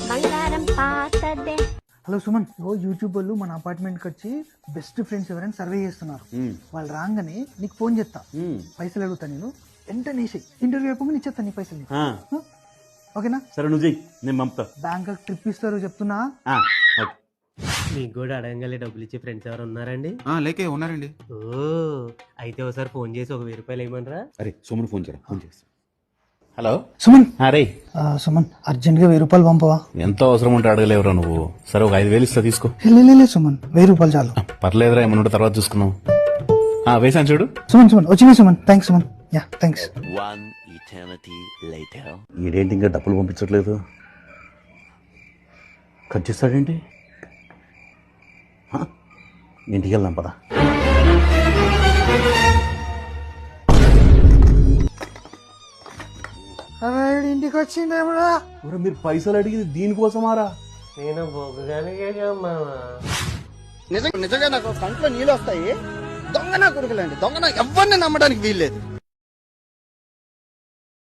బంగారం పాతదే. హలో సుమన్, ఓ యూట్యూబ్ వాళ్ళు మన అపార్ట్మెంట్ కి వచ్చి బెస్ట్ ఫ్రెండ్స్ ఎవరైనా సర్వే చేస్తున్నారు. వాళ్ళు రాగానే నీకు ఫోన్ చేస్తా, పైసలు అడుగుతా, నేను వెంటనే ఇంటర్వ్యూ అయిపోయి ఇచ్చేస్తా నీ పైసలు. ఓకేనా? సరే నువ్వు చెయ్యి, నేను పంపుతా. బ్యాంక్ ట్రిప్ ఇస్తారు చెప్తున్నా. మీకు కూడా అడగంగానే డబ్బులు ఇచ్చే ఫ్రెండ్స్ ఎవరు ఉన్నారండి? లేకే ఉన్నారండి. ఓ అయితే ఒకసారి ఫోన్ చేసి ఒక 1000 రూపాయలు వేయమనరా? అరే సుమన్ ఫోన్ చేయరా, ఫోన్ చేస్తా. హలో సుమన్. అరే సుమన్, అర్జెంట్ గా 1000 రూపాయలు పంపవా? ఎంతో అవసరం ఉంటే అడగలేవురా నువ్వు. సరే ఒక 5000 ఇస్తా, తీసుకో. లే సుమన్, 1000 రూపాయలు చాలు. పర్లేదురా, ఏమన్నా తర్వాత చూసుకున్నాం. వేసాను చూడు. సుమన్ వచ్చినాయి Suman. Thanks Suman. Yeah thanks. ఈడేంటి ఇంకా డబ్బులు పంపించట్లేదు? కట్ చేస్తాడేంటి? ఇంటికి వెళ్దాం పదా. ఇంటికి వచ్చిందేమరా? మీరు పైసలు అడిగింది దీనికోసమారా? నేను బొగ్గగానే నిజంగా నాకు కంట్లో నీళ్ళు వస్తాయి. దొంగ నా కొడుకులండి, దొంగ ఎవరిని నమ్మడానికి వీల్లేదు.